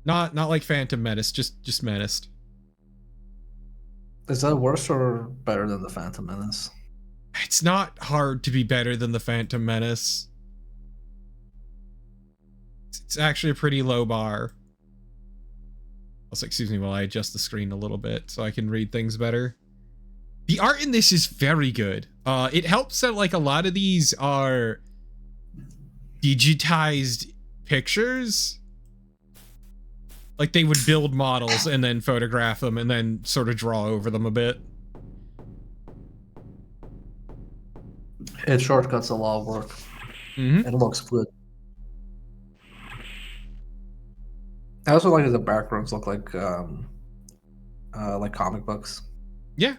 Not like Phantom Menace, just Menaced. Is that worse or better than the Phantom Menace? It's not hard to be better than the Phantom Menace. It's actually a pretty low bar. Also, excuse me while I adjust the screen a little bit so I can read things better. The art in this is very good. It helps that like a lot of these are digitized pictures. Like they would build models and then photograph them and then sort of draw over them a bit. It shortcuts a lot of work. Mm-hmm. It looks good. I also like that the backgrounds look like comic books. Yeah.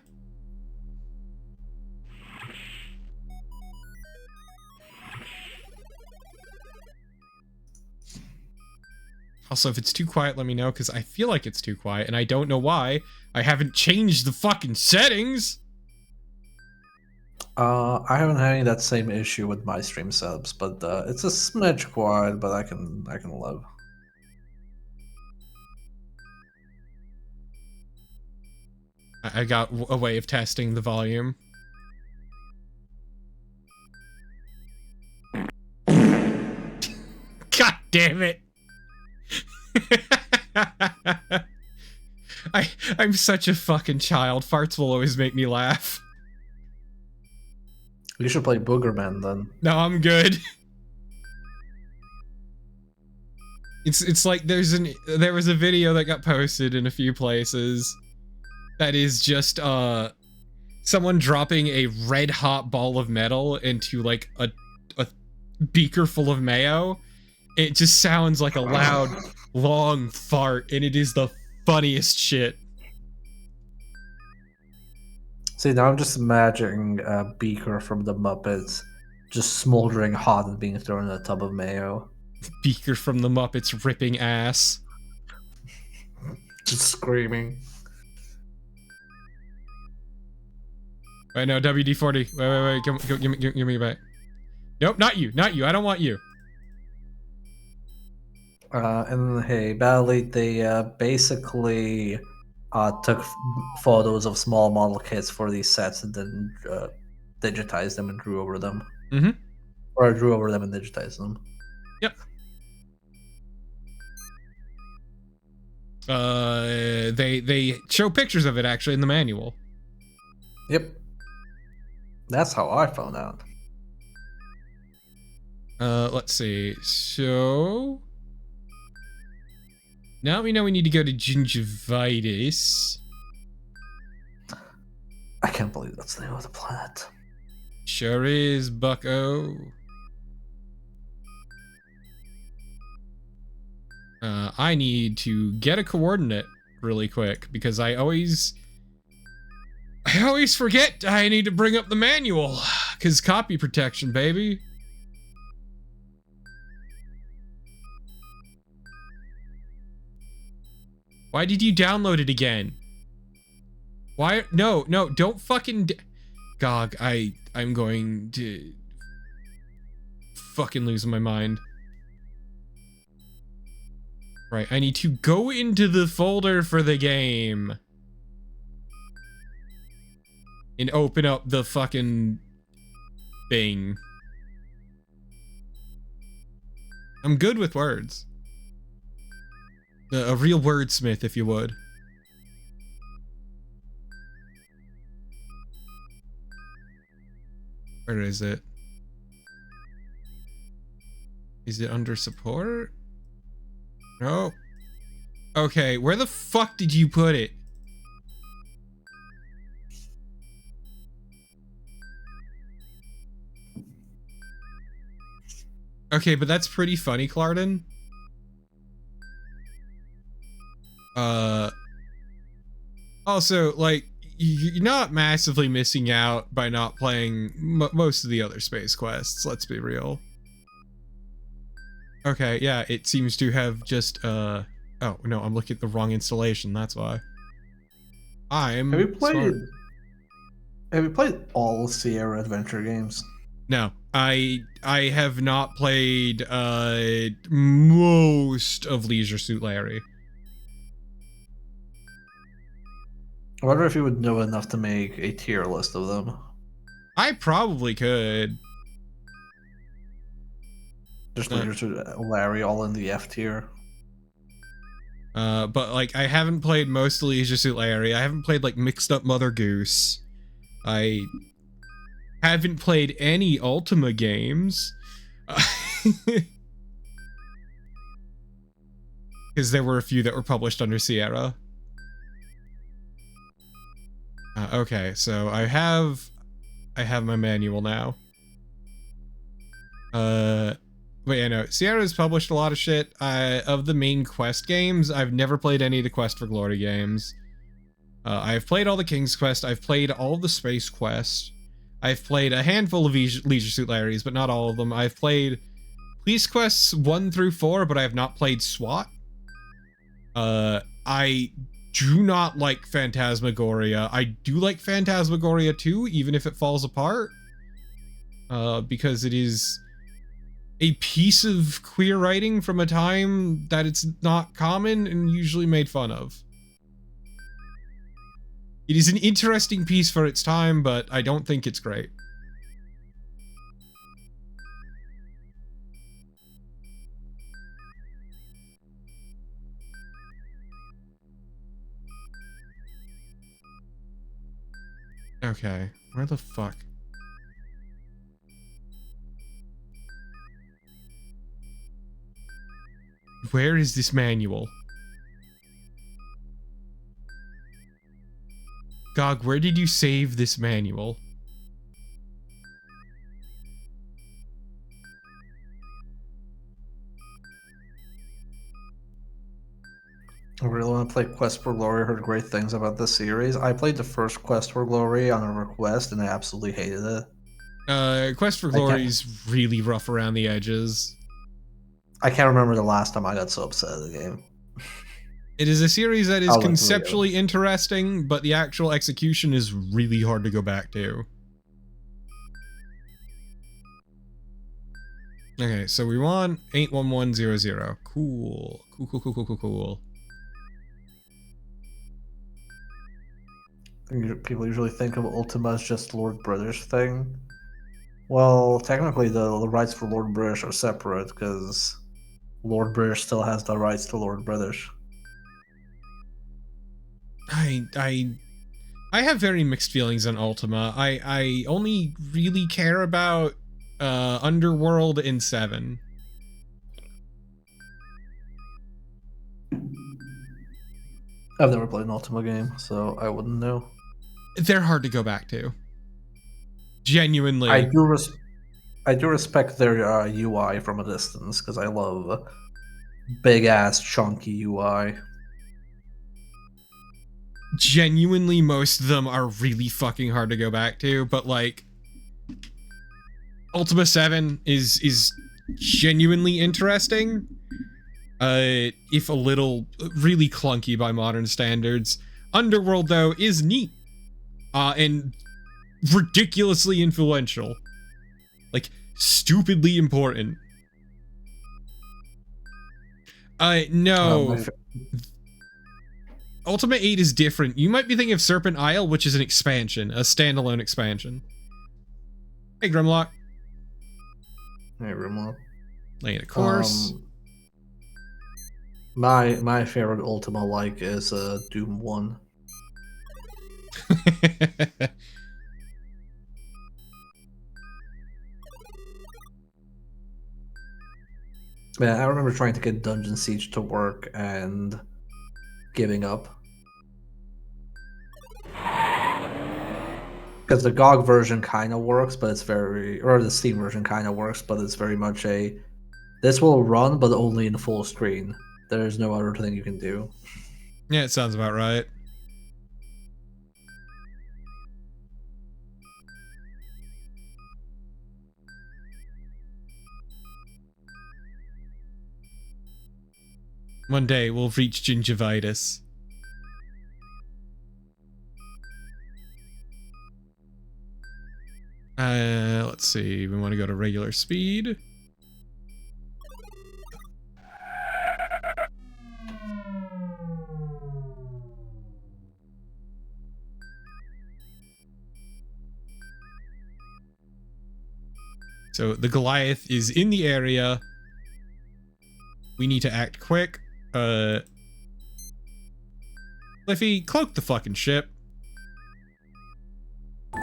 Also, if it's too quiet, let me know, because I feel like it's too quiet, and I don't know why. I haven't changed the fucking settings! I haven't had any of that same issue with my stream subs, but it's a smidge quiet, but I can live. I got a way of testing the volume. God damn it! I'm such a fucking child. Farts will always make me laugh. You should play Boogerman then. No, I'm good. It's like there was a video that got posted in a few places that is just someone dropping a red hot ball of metal into like a beaker full of mayo. It just sounds like a loud long fart, and it is the funniest shit. See, now I'm just imagining a beaker from the Muppets just smoldering hot and being thrown in a tub of mayo. Beaker from the Muppets ripping ass. Just screaming. Wait, no, WD-40. Wait. Give me back. Nope, not you. I don't want you. And hey, badly, they basically took photos of small model kits for these sets and then digitized them and drew over them. Mm-hmm. Or drew over them and digitized them. Yep. They show pictures of it actually in the manual. Yep. That's how I found out. Let's see. So now we know we need to go to gingivitis. I can't believe that's the name of the planet. Sure is, bucko. I need to get a coordinate really quick because I always forget I need to bring up the manual because copy protection, baby. Why did you download it again? Why? No, don't fucking... Gog, I'm going to fucking lose my mind. Right, I need to go into the folder for the game and open up the fucking thing. I'm good with words. A real wordsmith, if you would. Where is it? Is it under support? No. Okay, where the fuck did you put it? Okay, but that's pretty funny, Clarden. Also, like, you're not massively missing out by not playing most of the other space quests, let's be real. Okay, yeah, it seems to have just, oh, no, I'm looking at the wrong installation, that's why. Have you played all Sierra Adventure games? No, I have not played, most of Leisure Suit Larry. I wonder if you would know enough to make a tier list of them. I probably could. Just Leisure Suit Larry all in the F tier. But like I haven't played most of Leisure Suit Larry. I haven't played like Mixed Up Mother Goose. I haven't played any Ultima games. Because there were a few that were published under Sierra. Okay, so I have my manual now. But yeah, no, Sierra's published a lot of shit. Of the main Quest games, I've never played any of the Quest for Glory games. I've played all the King's Quest. I've played all the Space Quest. I've played a handful of Leisure Suit Larrys, but not all of them. I've played Police Quests 1 through 4, but I have not played SWAT. I do not like Phantasmagoria. I do like Phantasmagoria 2, even if it falls apart. Because it is a piece of queer writing from a time that it's not common and usually made fun of. It is an interesting piece for its time, but I don't think it's great. Okay, where the fuck? Where is this manual? Gog, where did you save this manual? I really want to play Quest for Glory. I heard great things about this series. I played the first Quest for Glory on a request, and I absolutely hated it. Quest for Glory is really rough around the edges. I can't remember the last time I got so upset at the game. It is a series that is conceptually interesting, but the actual execution is really hard to go back to. Okay, so we want 81100. Cool. Cool. People usually think of Ultima as just Lord British thing. Well, technically the rights for Lord British are separate, because Lord British still has the rights to Lord British. I have very mixed feelings on Ultima. I only really care about Underworld and 7. I've never played an Ultima game, so I wouldn't know. They're hard to go back to. Genuinely. I do respect their UI from a distance, because I love big ass chunky UI. Genuinely, most of them are really fucking hard to go back to, but like Ultima 7 is genuinely interesting. If a little really clunky by modern standards. Underworld though is neat. And ridiculously influential. Like stupidly important. No. Ultima 8 is different. You might be thinking of Serpent Isle, which is an expansion, a standalone expansion. Hey, Grimlock. Hey, Grimlock. Laying a course. My favorite Ultima like is Doom 1. Man, I remember trying to get Dungeon Siege to work and giving up. Because the GOG version kind of works, but it's or the Steam version kind of works, but it's very much this will run, but only in full screen. There's no other thing you can do. Yeah, it sounds about right. One day we'll reach gingivitis. Let's see. We want to go to regular speed. So the Goliath is in the area. We need to act quick. Cliffy, cloak the fucking ship. I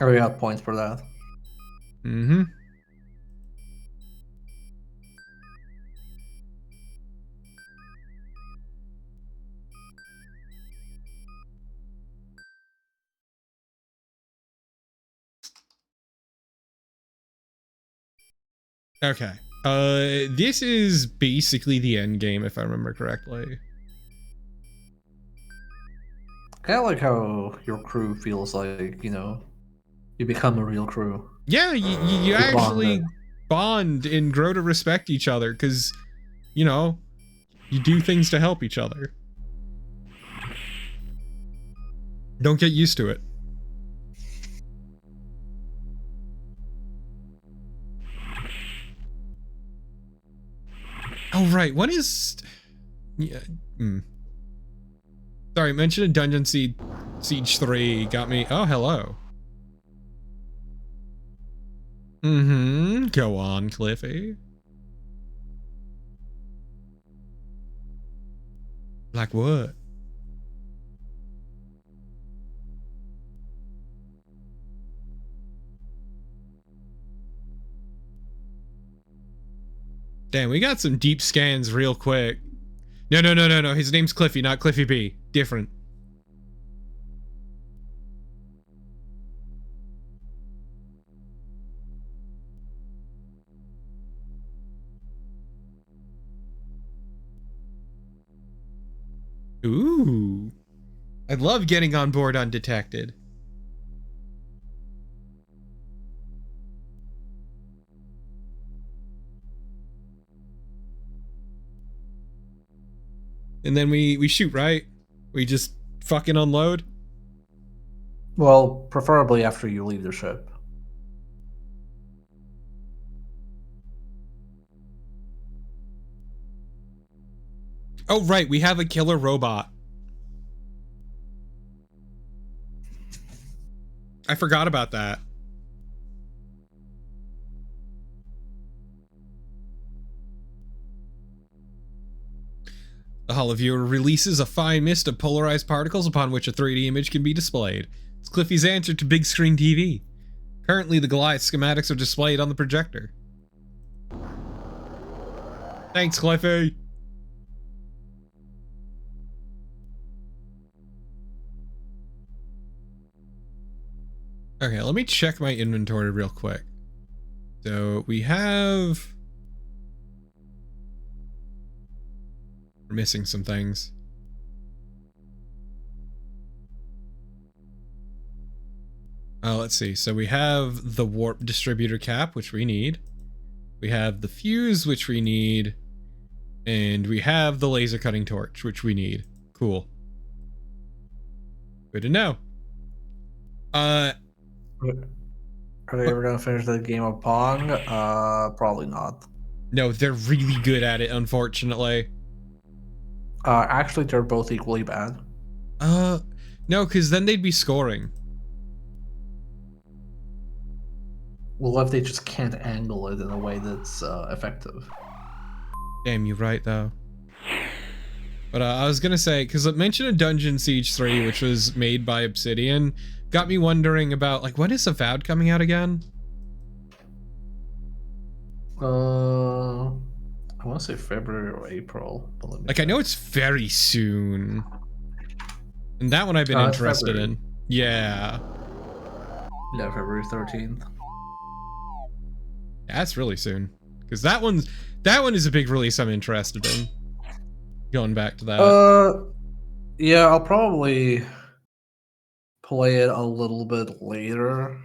already got points for that. Mm-hmm. Okay. This is basically the end game, if I remember correctly. Kind of like how your crew feels like, you know, you become a real crew. Yeah, you actually bond and grow to respect each other because, you know, you do things to help each other. Don't get used to it. Oh, right. What is... Yeah. Sorry, mention of Dungeon Siege 3 got me... Oh, hello. Mm-hmm. Go on, Cliffy. Like what? Damn, we got some deep scans real quick. No. His name's Cliffy, not Cliffy B. Different. Ooh. I love getting on board undetected. And then we shoot, right? We just fucking unload? Well, preferably after you leave the ship. Oh, right. We have a killer robot. I forgot about that. The Holoviewer releases a fine mist of polarized particles upon which a 3D image can be displayed. It's Cliffy's answer to big screen TV. Currently, the Goliath schematics are displayed on the projector. Thanks, Cliffy. Okay, let me check my inventory real quick. So we have... We're missing some things. Let's see. So we have the warp distributor cap, which we need. We have the fuse, which we need. And we have the laser cutting torch, which we need. Cool. Good to know. Are they ever gonna finish the game of Pong? Probably not. No, they're really good at it, unfortunately. Actually, they're both equally bad. No, because then they'd be scoring. Well, if they just can't angle it in a way that's effective. Damn, you're right, though. But I was gonna say, because it mentioned a Dungeon Siege 3, which was made by Obsidian, got me wondering about, like, when is Avowed coming out again? I want to say February or April. Like, I know it's very soon. And that one I've been interested in. Yeah. Yeah, February 13th. That's really soon. Because that one is a big release I'm interested in. Going back to that. Yeah, I'll probably play it a little bit later.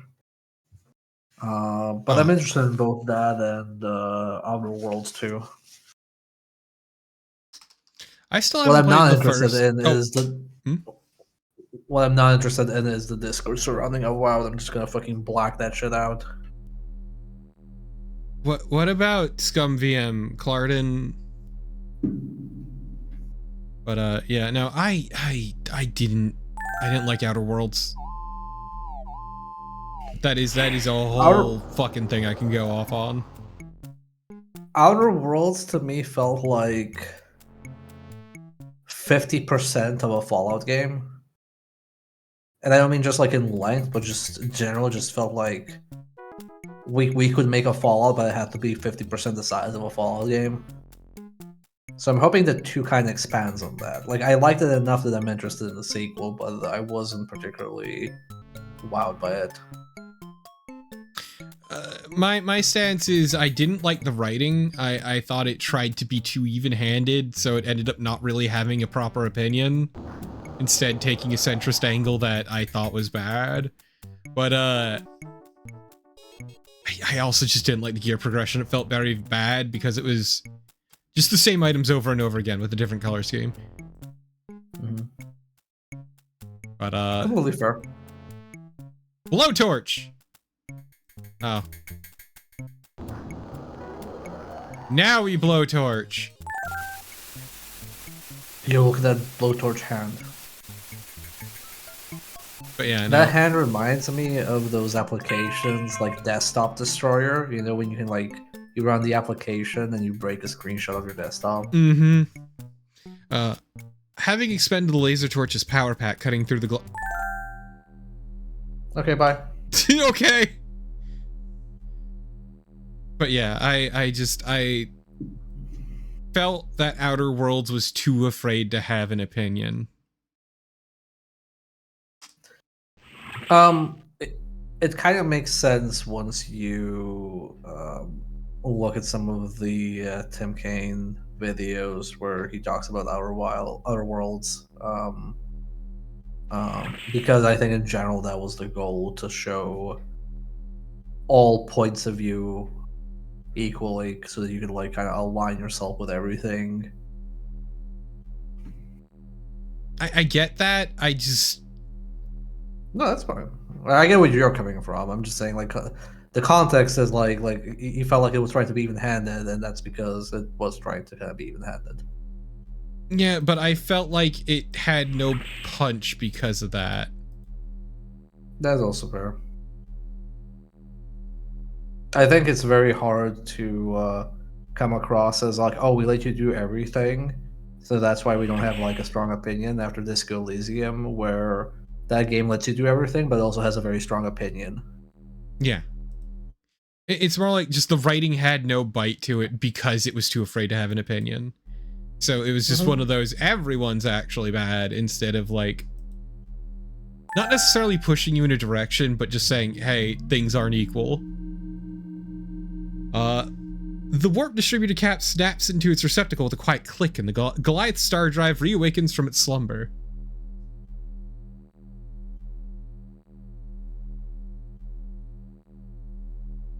But I'm interested in both that and Outer Worlds too. I still haven't played the first. What I'm not interested in is the discourse surrounding Avowed. I'm just gonna fucking black that shit out. What about Scum VM, Clarden? But yeah, no, I didn't like Outer Worlds. That is a whole fucking thing I can go off on. Outer Worlds to me felt like 50% of a Fallout game. And I don't mean just like in length, but just in general, just felt like we could make a Fallout, but it had to be 50% the size of a Fallout game. So I'm hoping that 2 kind of expands on that. Like, I liked it enough that I'm interested in the sequel, but I wasn't particularly wowed by it. My stance is I didn't like the writing. I thought it tried to be too even-handed, so it ended up not really having a proper opinion. Instead, taking a centrist angle that I thought was bad. But I also just didn't like the gear progression. It felt very bad because it was just the same items over and over again with a different color scheme. But Completely fair. Blowtorch. Oh. Now we blowtorch. Yo, look at that blowtorch hand. But yeah, no. That hand reminds me of those applications like Desktop Destroyer. You know, when you can like you run the application and you break a screenshot of your desktop. Mm-hmm. Having expended the laser torch's power pack cutting through the Okay, bye. Okay. But yeah, I felt that Outer Worlds was too afraid to have an opinion. It kind of makes sense once you look at some of the Tim Kaine videos where he talks about Outer Worlds. Because I think in general that was the goal, to show all points of view equally, so that you could like kind of align yourself with everything. I get that. I just No, that's fine. I get where you're coming from. I'm just saying, like, the context is like you felt like it was trying to be even-handed, and that's because it was trying to kind of be even-handed. Yeah, but I felt like it had no punch because of that. That's also fair. I think it's very hard to come across as like, oh, we let you do everything, so that's why we don't have like a strong opinion after Disco Elysium, where that game lets you do everything, but also has a very strong opinion. Yeah. It's more like just the writing had no bite to it because it was too afraid to have an opinion. So it was just one of those, everyone's actually bad, instead of like, not necessarily pushing you in a direction, but just saying, hey, things aren't equal. The warp distributor cap snaps into its receptacle with a quiet click, and the Goliath star drive reawakens from its slumber.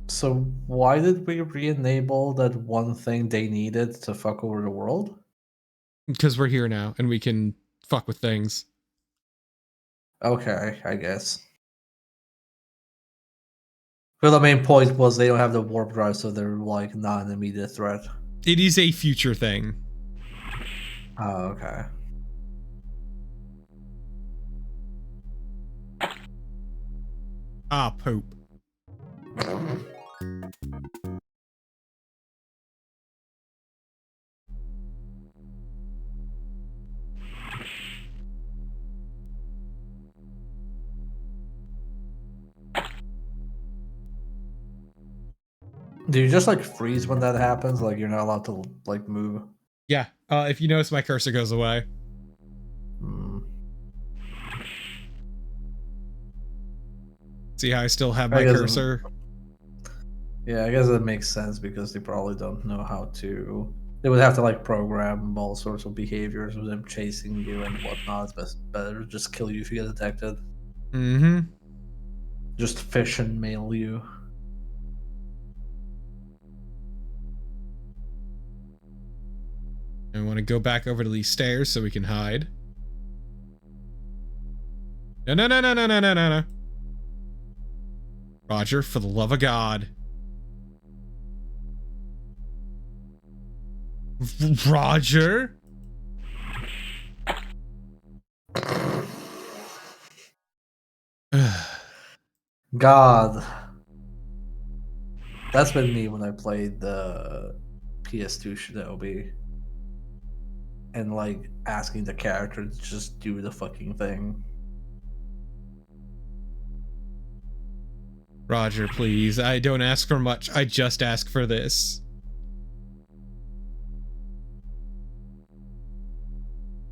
So why did we re-enable that one thing they needed to fuck over the world? Because we're here now, and we can fuck with things. Okay, I guess. But the main point was they don't have the warp drive, so they're like not an immediate threat. It is a future thing. Oh, okay. Ah, poop. Do you just like freeze when that happens? Like you're not allowed to like move? Yeah, if you notice, my cursor goes away. See how I still have my cursor? Yeah, I guess that makes sense because they probably don't know how to. They would have to like program all sorts of behaviors with them chasing you and whatnot. It's better to just kill you if you get detected. Mm-hmm. Just fish and mail you. I want to go back over to these stairs so we can hide. No, no, no, no, no, no, no, no, no. Roger, for the love of God. Roger? God, that's been me when I played the PS2 Shinobi, and like asking the character to just do the fucking thing. Roger, please. I don't ask for much. I just ask for this.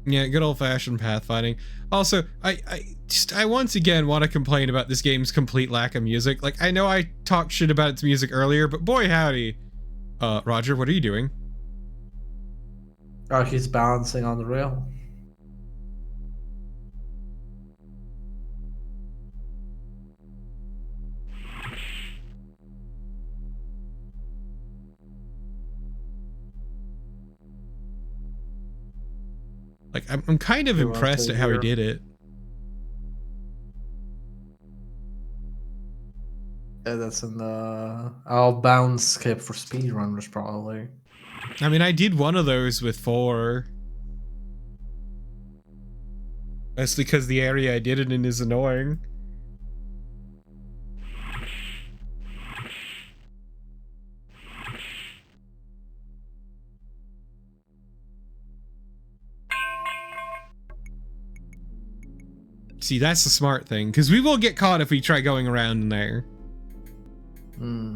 Yeah, good old-fashioned pathfinding. Also, I once again want to complain about this game's complete lack of music. Like, I know I talked shit about its music earlier, but boy howdy. Roger, what are you doing? Oh, he's balancing on the rail. Like, I'm kind of He wants impressed to at how he hear. did it. Yeah, that's an outbound skip for speedrunners, probably. I mean, I did one of those with 4. That's because the area I did it in is annoying. See, that's the smart thing, because we will get caught if we try going around in there. Hmm.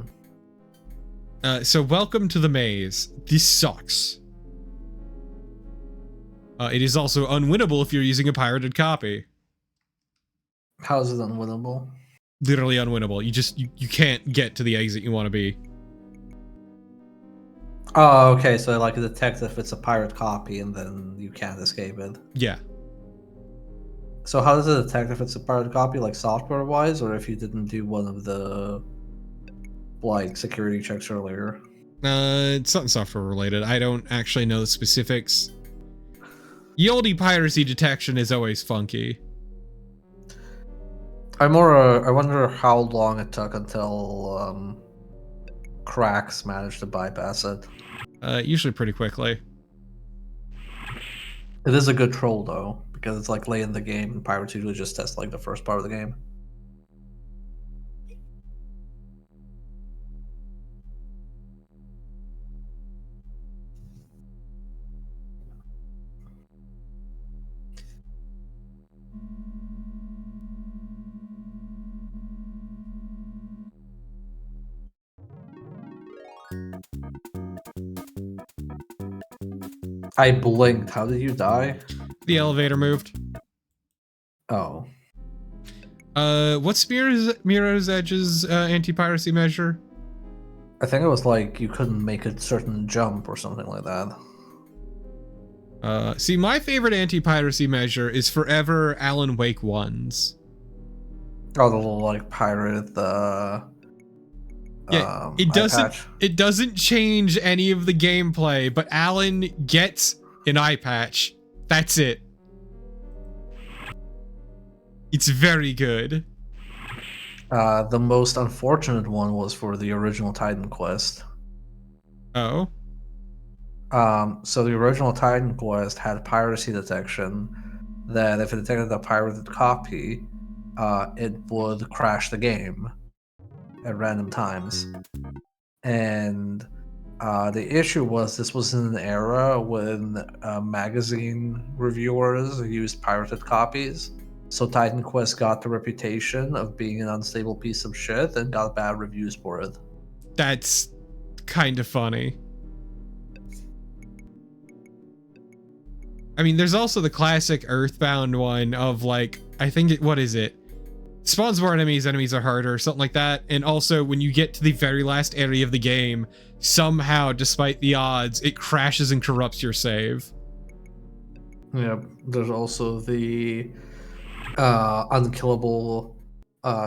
So welcome to the maze. This sucks. It is also unwinnable if you're using a pirated copy. How is it unwinnable? Literally unwinnable. You can't get to the exit you want to be. Oh, okay. So like it detects if it's a pirate copy, and then you can't escape it. Yeah. So how does it detect if it's a pirate copy, like software-wise, or if you didn't do one of the like security checks earlier? It's something software related. I don't actually know the specifics. Yoldy piracy detection is always funky. I wonder how long it took until cracks managed to bypass it. Usually pretty quickly. It is a good troll though, because it's like late in the game, and pirates usually just test like the first part of the game. I blinked. How did you die? The elevator moved. Oh. What's Mirror's Edge's anti-piracy measure? I think it was like you couldn't make a certain jump or something like that. See, my favorite anti-piracy measure is forever Alan Wake 1s. Oh, the little like pirate Yeah, eye patch. it doesn't change any of the gameplay, but Alan gets an eye patch. That's it. It's very good. The most unfortunate one was for the original Titan Quest. Oh. So the original Titan Quest had piracy detection that if it detected a pirated copy, it would crash the game at random times. And the issue was this was in an era when magazine reviewers used pirated copies. So Titan Quest got the reputation of being an unstable piece of shit and got bad reviews for it. That's kind of funny. I mean, there's also the classic Earthbound one of like, I think what is it? Spawns more enemies are harder, something like that. And also when you get to the very last area of the game, somehow, despite the odds, it crashes and corrupts your save. Yeah, there's also the unkillable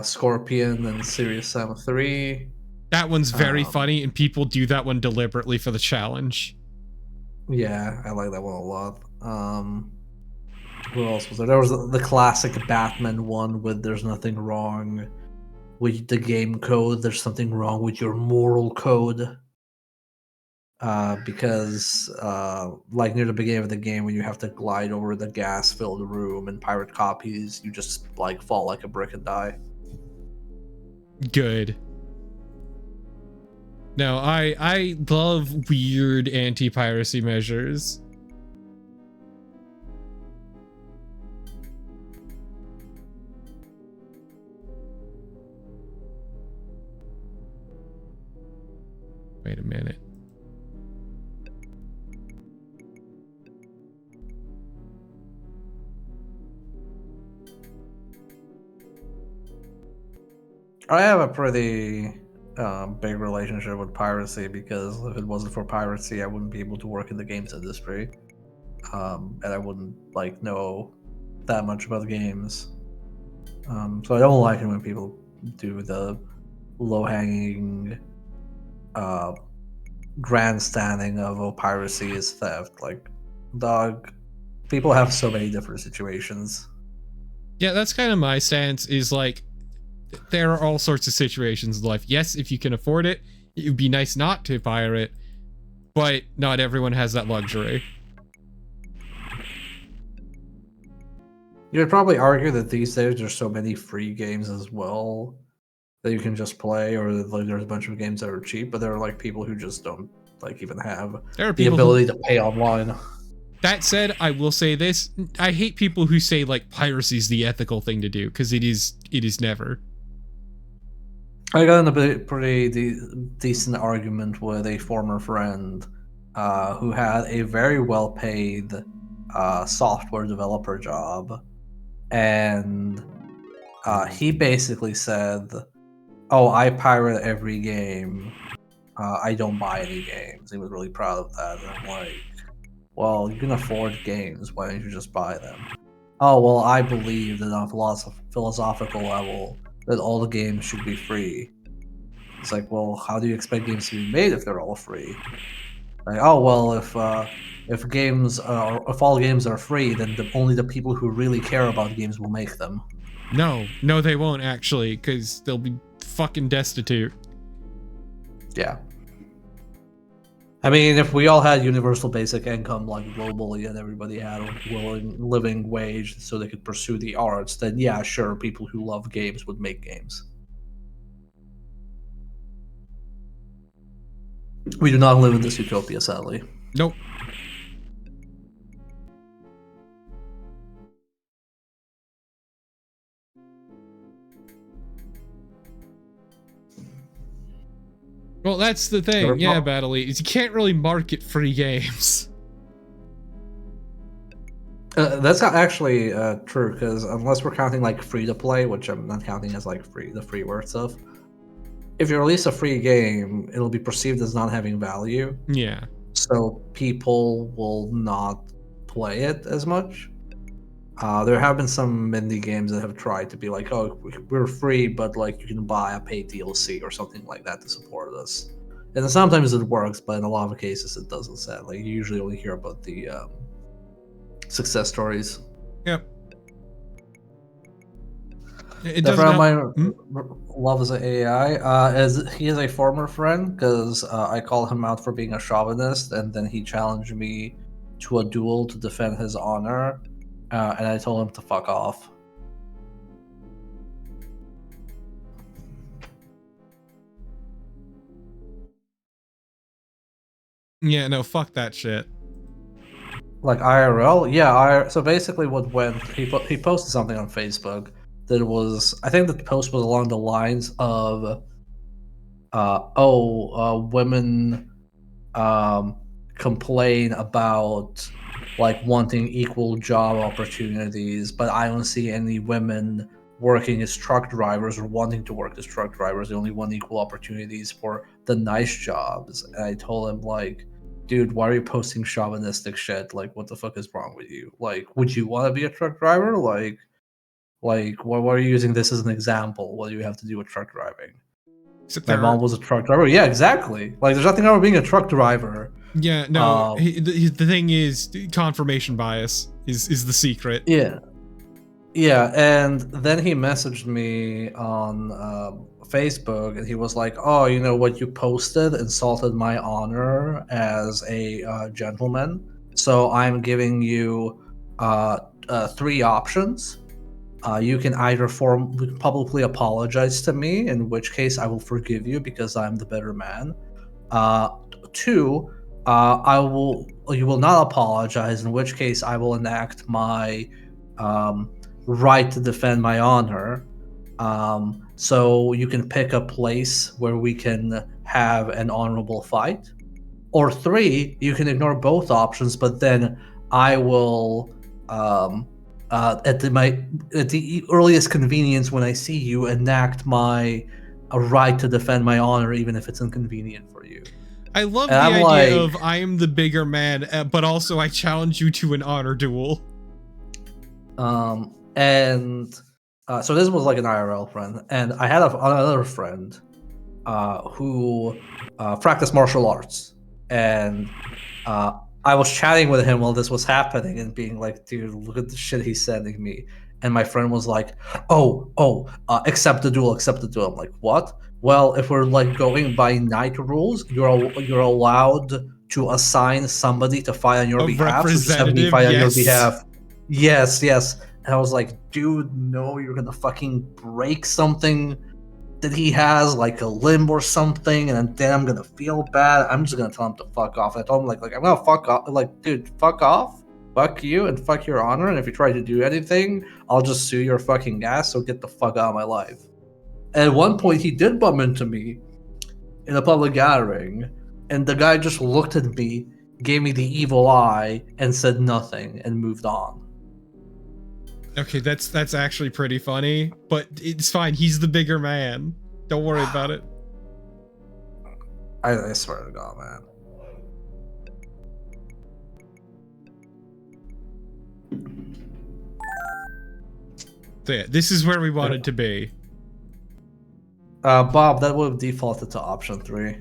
Scorpion and Serious Sam 3. That one's very funny, and people do that one deliberately for the challenge. Yeah, I like that one a lot. What else was there? There was the classic Batman one with "There's nothing wrong with the game code. There's something wrong with your moral code." Because like near the beginning of the game, when you have to glide over the gas-filled room in pirate copies, you just like fall like a brick and die. Good. No, I love weird anti-piracy measures. Wait a minute. I have a pretty big relationship with piracy because if it wasn't for piracy, I wouldn't be able to work in the games industry, and I wouldn't like know that much about games. So I don't like it when people do the low-hanging grandstanding of oh, piracy is theft. Like, dog, people have so many different situations. Yeah, that's kind of my stance, is like, there are all sorts of situations in life. Yes, if you can afford it, it would be nice not to pirate, but not everyone has that luxury. You would probably argue that these days there's so many free games as well that you can just play, or like there's a bunch of games that are cheap, but there are like people who just don't like even have There are the people ability to pay online. That said, I will say this: I hate people who say like piracy is the ethical thing to do, because it is never. I got in a pretty decent argument with a former friend who had a very well-paid software developer job, and he basically said, "Oh, I pirate every game. I don't buy any games." He was really proud of that, and I'm like, "Well, you can afford games. Why don't you just buy them?" "Oh, well, I believe that on a philosophical level that all the games should be free." It's like, well, how do you expect games to be made if they're all free? Like, oh well, if all games are free, then only the people who really care about games will make them. No, they won't actually, because they'll be fucking destitute. Yeah. I mean, if we all had universal basic income like globally and everybody had a willing living wage so they could pursue the arts, then yeah, sure, people who love games would make games. We do not live in this utopia, sadly. Nope. Well, that's the thing, yeah, Battley, is you can't really market free games. That's not actually true, because unless we're counting like free to play, which I'm not counting as like the freeware stuff, if you release a free game, it'll be perceived as not having value. Yeah. So people will not play it as much. There have been some indie games that have tried to be like, oh, we're free, but like you can buy a paid DLC or something like that to support us. And sometimes it works, but in a lot of cases it doesn't. Sadly, you usually only hear about the success stories. Yep. It The doesn't friend of help. mine loves AI. He is a former friend because I called him out for being a chauvinist, and then he challenged me to a duel to defend his honor, and I told him to fuck off. Yeah, no, fuck that shit. Like IRL, yeah. So basically, what went he posted something on Facebook that was, I think the post was along the lines of, women complain about like wanting equal job opportunities, but I don't see any women working as truck drivers or wanting to work as truck drivers. They only want equal opportunities for the nice jobs. And I told him, like, dude, why are you posting chauvinistic shit? Like, what the fuck is wrong with you? Like, would you want to be a truck driver? Like, why are you using this as an example? What do you have to do with truck driving? My mom was a truck driver. Yeah, exactly. Like, there's nothing wrong with being a truck driver. Yeah, no. The thing is, confirmation bias is the secret. Yeah, yeah. And then he messaged me on Facebook, and he was like, "Oh, you know what you posted insulted my honor as a gentleman. So I'm giving you 3 options. you can either publicly apologize to me, in which case I will forgive you because I'm the better man. Two, you will not apologize, in which case I will enact my right to defend my honor. So you can pick a place where we can have an honorable fight. Or three, you can ignore both options, but then I will, at the earliest convenience when I see you, enact my right to defend my honor, even if it's inconvenient for you. I love And the I'm idea like- of I am the bigger man, but also I challenge you to an honor duel. So this was like an IRL friend, and I had another friend who practiced martial arts, and I was chatting with him while this was happening and being like, dude, look at the shit he's sending me. And my friend was like, accept the duel, accept the duel. I'm like, what? Well, if we're like going by night rules, you're allowed to assign somebody to fight on your A behalf. So just have me representative, fight on your yes. behalf. Yes. And I was like, dude, no, you're gonna fucking break something that he has, like a limb or something, and then I'm gonna feel bad. I'm just gonna tell him to fuck off. I told him like I'm gonna fuck off. Like, dude, fuck off, fuck you, and fuck your honor. And if you try to do anything, I'll just sue your fucking ass. So get the fuck out of my life. And at one point, he did bump into me in a public gathering, and the guy just looked at me, gave me the evil eye, and said nothing, and moved on. Okay, that's actually pretty funny, but it's fine. He's the bigger man. Don't worry about it. I swear to God, man. So yeah, this is where we wanted to be. Bob, that would have defaulted to option 3.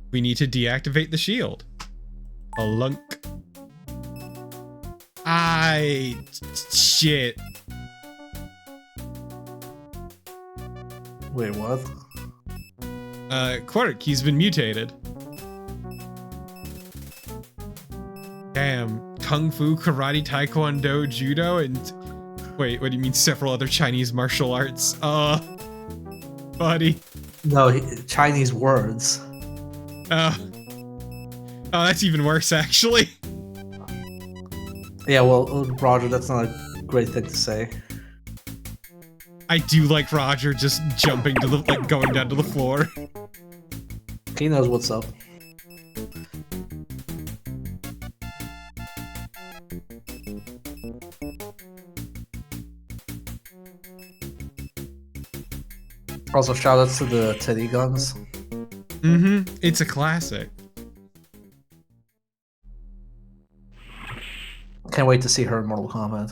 We need to deactivate the shield. A lunk. Shit. Wait, what? Quirk, he's been mutated. Damn. Kung Fu, Karate, Taekwondo, Judo, and... Wait, what do you mean several other Chinese martial arts? Buddy. No, Chinese words. Oh, that's even worse, actually. Yeah, well, Roger, that's not a great thing to say. I do like Roger just jumping to the, like, going down to the floor. He knows what's up. Also, shoutouts to the teddy guns. Mm-hmm. It's a classic. Can't wait to see her in Mortal Kombat.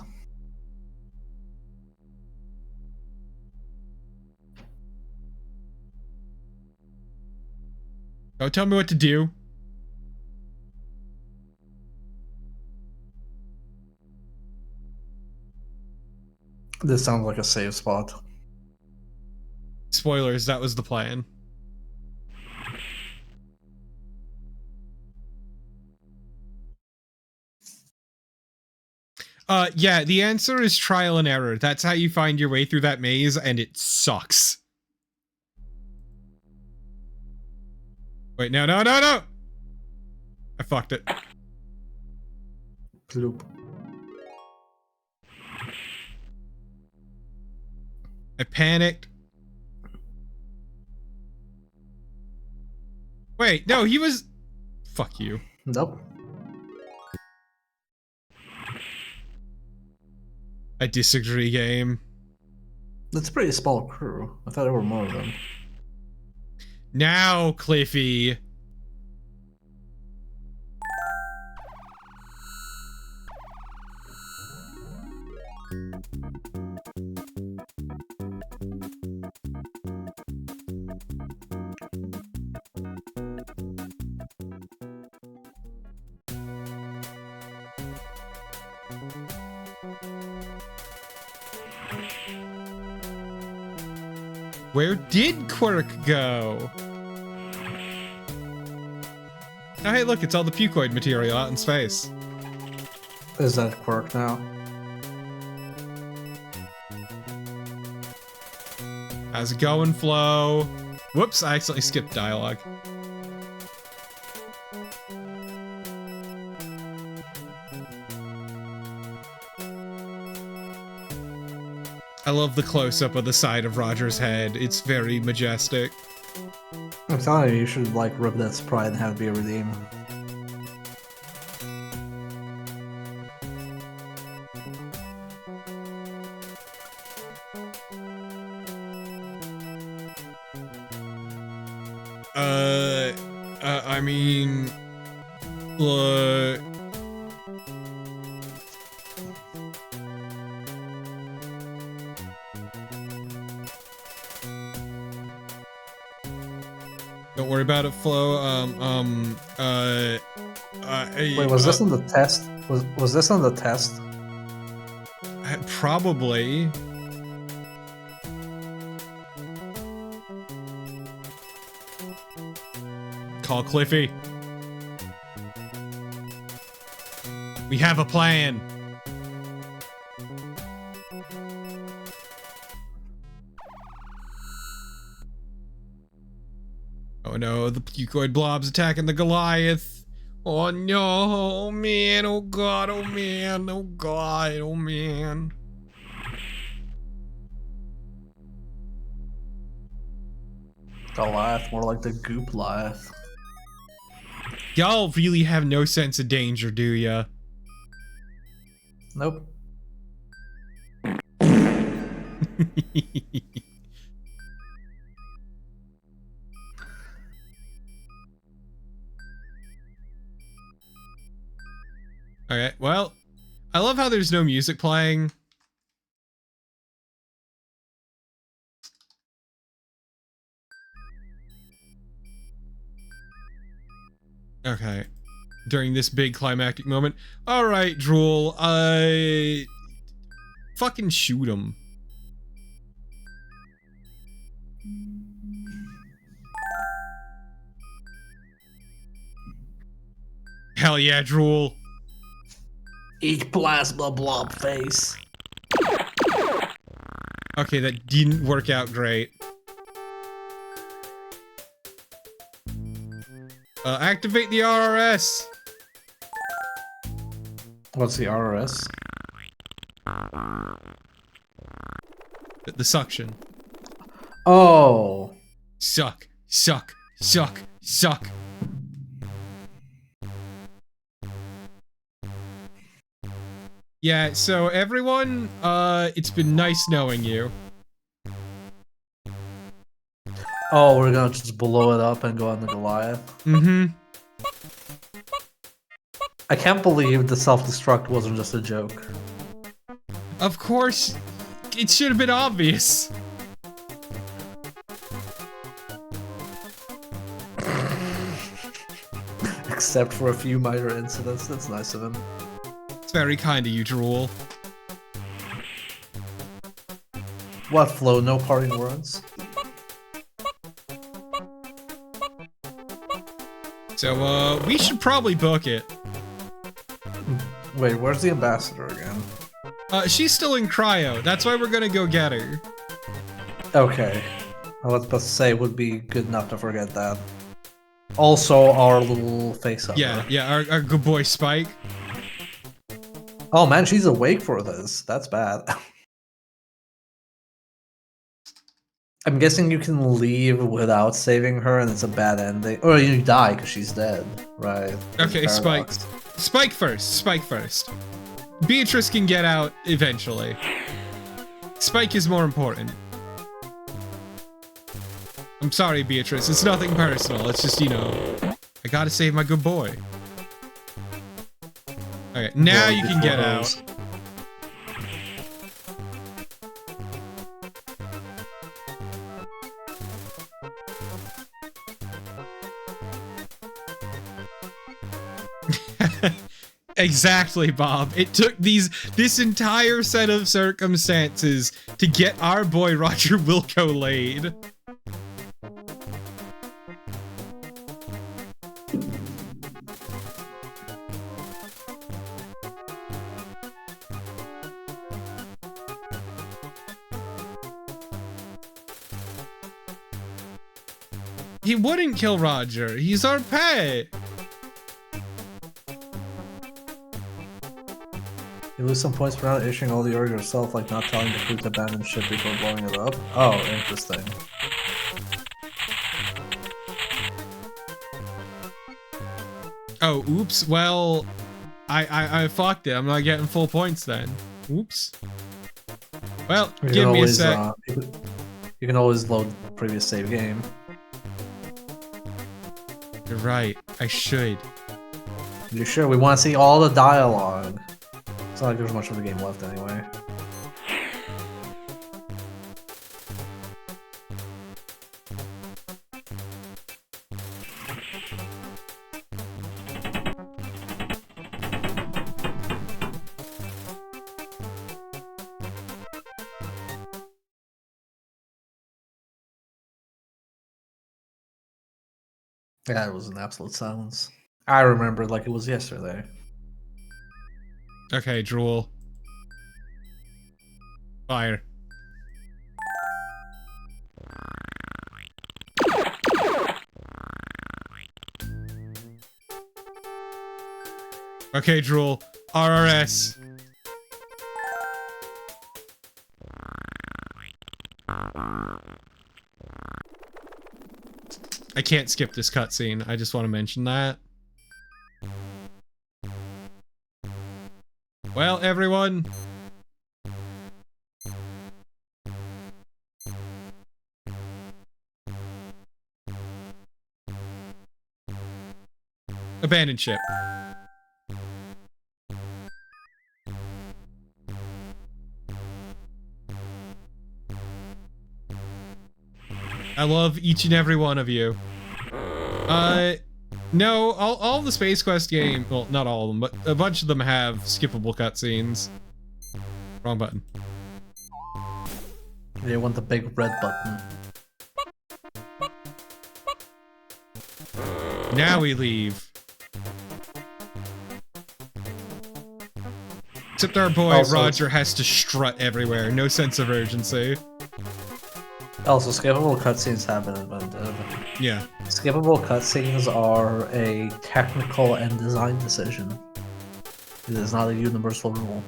Don't tell me what to do. This sounds like a save spot. Spoilers, that was the plan. Yeah, the answer is trial and error. That's how you find your way through that maze, and it sucks. Wait, no. I fucked it. Bloop. I panicked. Wait, no, he was... Fuck you. Nope. I disagree, game. That's a pretty small crew. I thought there were more of them. Now, Cliffy. Where did Quirk go? Oh, hey, look, it's all the Pucoid material out in space. Is that quirk now? How's it going, Flo? Whoops, I accidentally skipped dialogue. I love the close-up of the side of Roger's head. It's very majestic. I'm telling you, you should like rip that sprite and have it be a redeem. I mean, look. Don't worry about it, Flo. Wait, was this on the test? Was this on the test? Probably. Call Cliffy. We have a plan. Oh no, the Pucoid blob's attacking the Goliath. Oh no, oh man, oh god, oh man, oh god, oh man. Goliath, more like the Goopliath. Y'all really have no sense of danger, do ya? Nope. Okay, well, I love how there's no music playing. Okay. During this big climactic moment. Alright, Drool, fucking shoot him. Hell yeah, Drool. Eat plasma blob face. Okay, that didn't work out great. Activate the RRS. What's the RRS? The suction. Oh. Suck, suck, suck, suck. Yeah, so everyone, it's been nice knowing you. Oh, we're gonna just blow it up and go on the Goliath? Mm-hmm. I can't believe the self-destruct wasn't just a joke. Of course, it should have been obvious. Except for a few minor incidents, that's nice of him. It's very kind of you, Drool. What, Flo? No parting words? So, we should probably book it. Wait, where's the ambassador again? She's still in cryo. That's why we're gonna go get her. Okay. I was about to say it would be good enough to forget that. Also, our little face-up. Yeah, our good boy Spike. Oh man, she's awake for this. That's bad. I'm guessing you can leave without saving her and it's a bad ending. Or you die because she's dead, right? Okay, Spike. Spike first. Beatrice can get out eventually. Spike is more important. I'm sorry, Beatrice. It's nothing personal. It's just, you know, I gotta save my good boy. Okay, now you can get out. Exactly, Bob. It took this entire set of circumstances to get our boy Roger Wilco laid. He wouldn't kill Roger. He's our pet. You lose some points for not issuing all the order yourself, like not telling the crew to abandon ship before blowing it up. Oh, interesting. Oh, oops. Well, I fucked it. I'm not getting full points then. Oops. Well, give me a sec. You can always load the previous save game. You're right. I should. You sure? We want to see all the dialogue. It's not like there's much of the game left anyway. Yeah, it was an absolute silence. I remember like it was yesterday. Okay, Drool. Fire. Okay, Drool. RRS. I can't skip this cutscene. I just want to mention that. Well, everyone. Abandon ship. I love each and every one of you. No, all the Space Quest game, well, not all of them, but a bunch of them have skippable cutscenes. Wrong button. You want the big red button. Now we leave. Except our boy Also, Roger has to strut everywhere. No sense of urgency. Also, skippable cutscenes have been invented. Yeah. Skippable cutscenes are a technical and design decision. It is not a universal rule.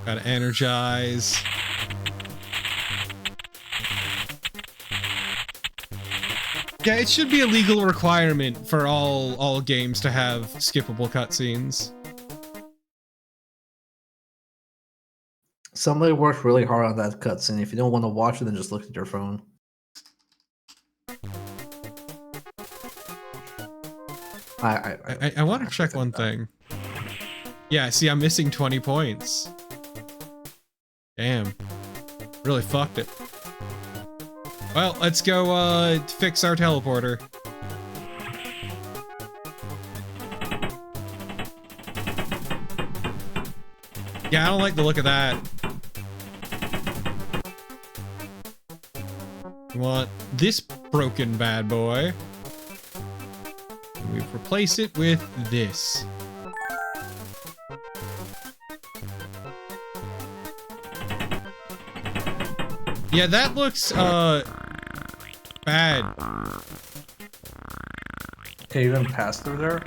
Gotta energize. Yeah, it should be a legal requirement for all games to have skippable cutscenes. Somebody worked really hard on that cutscene. If you don't want to watch it, then just look at your phone. I want to check one thing. Yeah, see, I'm missing 20 points. Damn. Really fucked it. Well, let's go fix our teleporter. Yeah, I don't like the look of that. We want this broken bad boy. And we replace it with this. Yeah, that looks, bad. Can you even pass through there?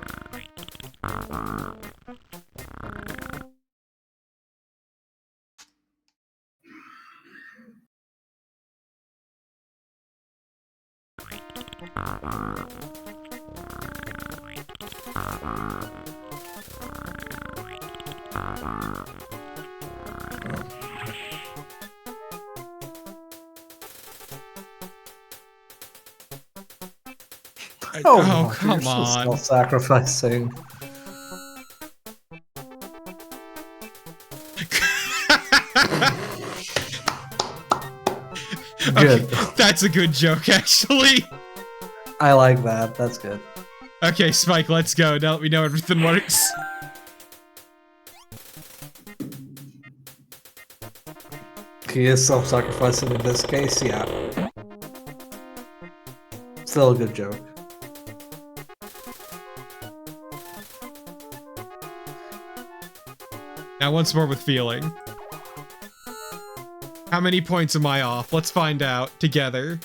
Oh, come on. Self-sacrificing. Good. Okay, that's a good joke, actually. I like that. That's good. Okay, Spike, let's go. Now that we know everything works. He is self-sacrificing in this case, yeah. Still a good joke. Now once more with feeling. How many points am I off? Let's find out together.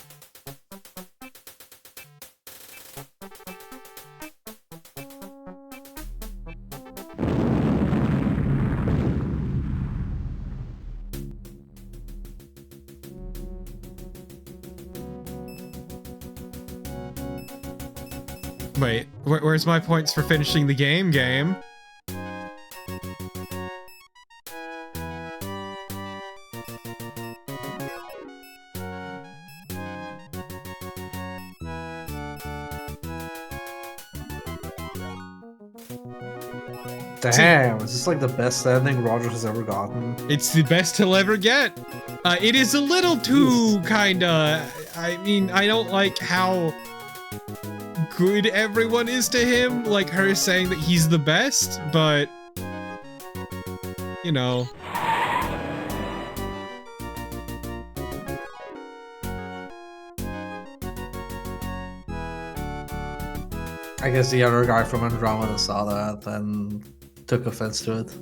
Wait, where's my points for finishing the game? Damn, is this like the best ending Roger has ever gotten? It's the best he'll ever get. It is a little too kinda... I mean, I don't like how good everyone is to him. Like her saying that he's the best, but... You know... I guess the other guy from Andromeda saw that and took offense to it.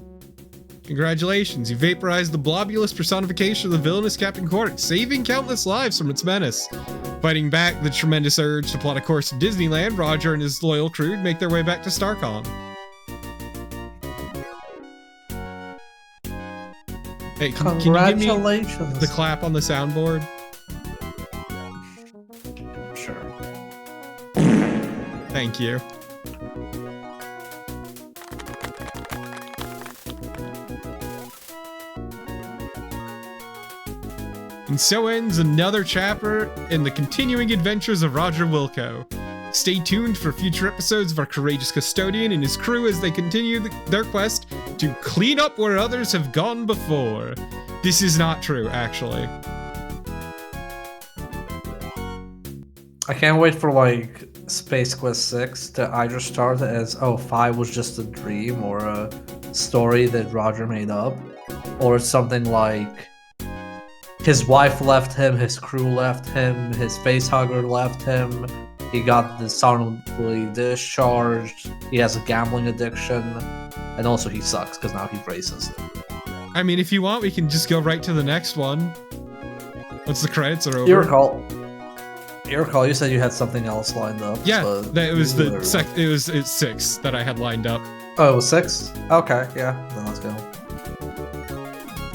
Congratulations, you vaporized the blobulous personification of the villainous Captain Quark, saving countless lives from its menace. Fighting back the tremendous urge to plot a course to Disneyland, Roger and his loyal crew make their way back to Starcom. Hey, can you give me the clap on the soundboard? Sure. Thank you. And so ends another chapter in the continuing adventures of Roger Wilco. Stay tuned for future episodes of our courageous custodian and his crew as they continue their quest to clean up where others have gone before. This is not true, actually. I can't wait for like Space Quest 6 to either start as, oh, 5 was just a dream or a story that Roger made up, or it's something like his wife left him, his crew left him, his facehugger left him, he got dishonorably discharged, he has a gambling addiction, and also he sucks because now he's racist. I mean, if you want, we can just go right to the next one. Once the credits are over. You recall you said you had something else lined up. Yeah, that it was it's 6 that I had lined up. Oh, it was 6? Okay, yeah, then let's go.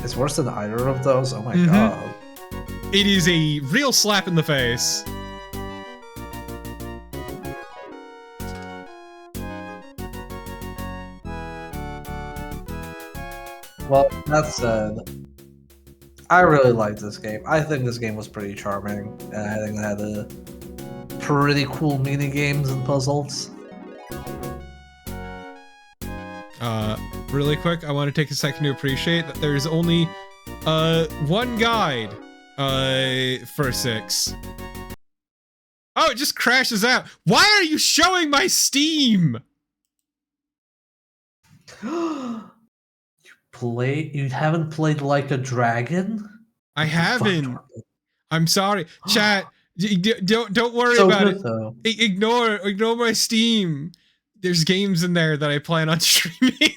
It's worse than either of those. Oh my god. It is a real slap in the face. Well, that said, I really liked this game. I think this game was pretty charming, and I think it had a pretty cool mini games and puzzles. Really quick, I want to take a second to appreciate that there's only one guide for 6. Oh, it just crashes out. Why are you showing my Steam? You haven't played Like a Dragon? I haven't. I'm sorry. Chat, don't worry about it. Though. Ignore my Steam. There's games in there that I plan on streaming.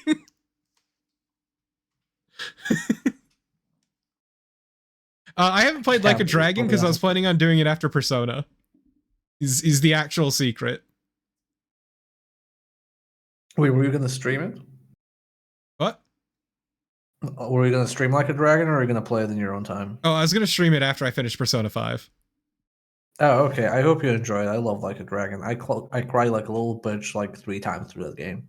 I haven't played Like a Dragon because I was planning on doing it after Persona. Is the actual secret. Wait, were you gonna stream it? What? Were you gonna stream Like a Dragon, or are you gonna play it in your own time? Oh, I was gonna stream it after I finished Persona 5. Oh, okay. I hope you enjoyed it. I love Like a Dragon. I cried like a little bitch like 3 times through that game.